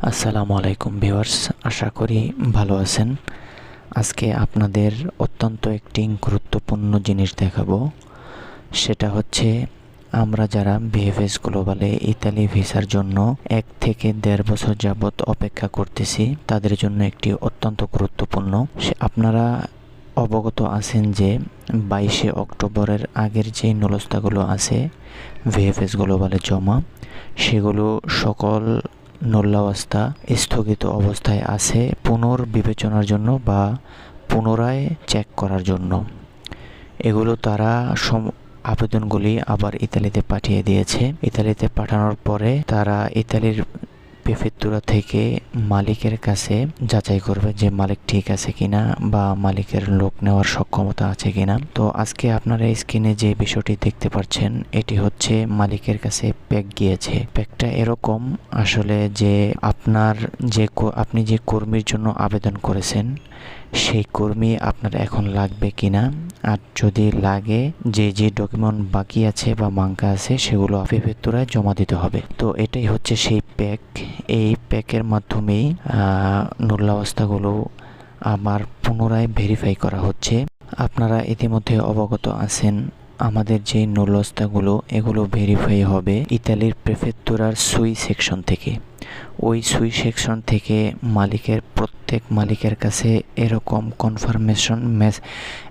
আসসালামু আলাইকুম ভিউয়ার্স, আশা করি ভালো আছেন। আজকে আপনাদের অত্যন্ত একটি গুরুত্বপূর্ণ জিনিস দেখাবো। সেটা হচ্ছে আমরা যারা ভিএফএস গ্লোবালে ইতালি ভিসার জন্য 1 থেকে 1.5 বছর যাবৎ অপেক্ষা করতেছি, তাদের জন্য একটি অত্যন্ত গুরুত্বপূর্ণ। আপনারা অবগত আছেন যে 22শে অক্টোবরের আগের যে নুলস্তাগুলো আছে ভিএফএস গ্লোবালে জমা, সেগুলো সকল নল্লাবস্থা স্থগিত অবস্থায় আছে পুনর্বিবেচনার জন্য বা পুনরায় চেক করার জন্য। এগুলো তারা আবেদনগুলি আবার ইতালিতে পাঠিয়ে দিয়েছে। ইতালিতে পাঠানোর পরে তারা ইতালির প্রেফেক্তুরা থেকে মালিকের কাছে যাচাই করবে যে মালিক ঠিক আছে কিনা বা মালিকের লোক নেওয়ার সক্ষমতা আছে কিনা। তো আজকে আপনারা স্ক্রিনে যে বিষয়টি দেখতে পাচ্ছেন, এটি হচ্ছে মালিকের কাছে প্যাক গিয়েছে। প্যাকটা এরকম আসলে যে আপনি যে কর্মীর জন্য আবেদন করেছেন সেই কর্মী আপনার এখন লাগবে কিনা, আর যদি লাগে যে ডকুমেন্ট বাকি আছে বা মাঙ্কা আছে সেগুলো প্রেফেক্তুরায় জমা দিতে হবে। তো এটাই হচ্ছে সেই প্যাক। এই প্যাকের মাধ্যমেই নূল্যাবস্থাগুলো আবার পুনরায় ভেরিফাই করা হচ্ছে। আপনারা ইতিমধ্যে অবগত আছেন আমাদের যে নূল্যাবস্থাগুলো এগুলো ভেরিফাই হবে ইতালির প্রেফেক্তুরার সুই সেকশন থেকে। ওই সুই সেকশন থেকে প্রত্যেক মালিকের কাছে এরকম কনফার্মেশন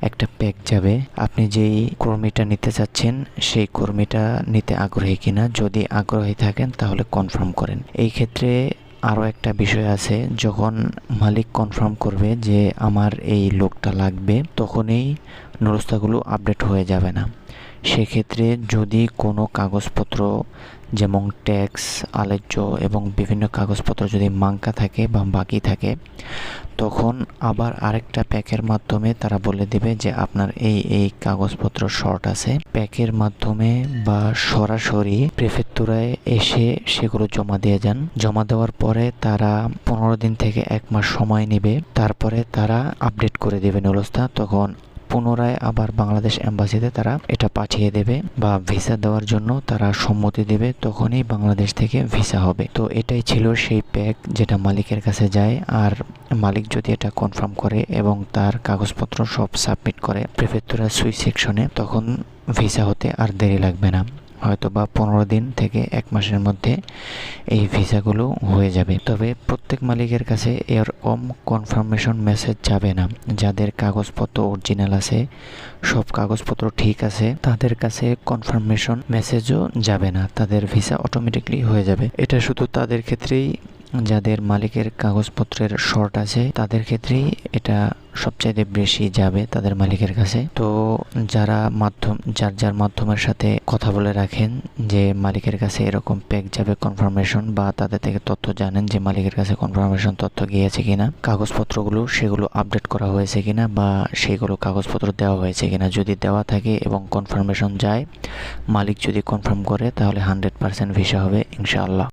একটা প্যাক যাবে। আপনি যেই কর্মীটা নিতে চাচ্ছেন সেই কর্মীটা নিতে আগ্রহী কিনা, যদি আগ্রহী থাকেন তাহলে কনফার্ম করেন। এই ক্ষেত্রে আরও একটা বিষয় আছে, যখন মালিক কনফার্ম করবে যে আমার এই লোকটা লাগবে, তখনই নুরস্তাগুলো আপডেট হয়ে যাবে না। সেক্ষেত্রে যদি কোনো কাগজপত্র যেমন ট্যাক্স, আলেজ্য এবং বিভিন্ন কাগজপত্র যদি মাঙ্কা থাকে বা বাকি থাকে, তখন আবার আরেকটা প্যাকের মাধ্যমে তারা বলে দেবে যে আপনার এই কাগজপত্র শর্ট আছে। প্যাকের মাধ্যমে বা সরাসরি প্রেফেক্তুরায় এসে সেগুলো জমা দিয়ে যান। জমা দেওয়ার পরে তারা 15 দিন থেকে 1 মাস সময় নেবে, তারপরে তারা আপডেট করে দেবে নুলস্থা। তখন পুনরায় আবার বাংলাদেশ এম্বাসিতে তারা এটা পাঠিয়ে দেবে বা ভিসা দেওয়ার জন্য তারা সম্মতি দেবে, তখনই বাংলাদেশ থেকে ভিসা হবে। তো এটাই ছিল সেই প্যাক যেটা মালিকের কাছে যায়। আর মালিক যদি এটা কনফার্ম করে এবং তার কাগজপত্র সব সাবমিট করে প্রেফেক্তুরা সুই সেকশনে, তখন ভিসা হতে আর দেরি লাগবে না। হয়তো বা 15 দিন থেকে 1 মাসের মধ্যে এই ভিসাগুলো হয়ে যাবে। তবে প্রত্যেক মালিকের কাছে এরকম কনফার্মেশন মেসেজ যাবে না। যাদের কাগজপত্র অরিজিনাল আছে, সব কাগজপত্র ঠিক আছে, তাদের কাছে কনফার্মেশন মেসেজও যাবে না, তাদের ভিসা অটোমেটিকলি হয়ে যাবে। এটা শুধু তাদের ক্ষেত্রেই, যাদের মালিকের কাগজপত্রের শর্ট আছে তাদের ক্ষেত্রেই এটা সবচাইতে বেশি যাবে তাদের মালিকের কাছে। তো যার মাধ্যমের সাথে কথা বলে রাখেন যে মালিকের কাছে এরকম প্যাক যাবে কনফার্মেশন, বা তাদের থেকে তথ্য জানেন যে মালিকের কাছে কনফার্মেশন তথ্য গিয়েছে কিনা, কাগজপত্রগুলো সেগুলো আপডেট করা হয়েছে কিনা বা সেগুলো কাগজপত্র দেওয়া হয়েছে কিনা। যদি দেওয়া থাকে এবং কনফার্মেশন যায়, মালিক যদি কনফার্ম করে, তাহলে 100% ভিসা হবে ইনশাআল্লাহ।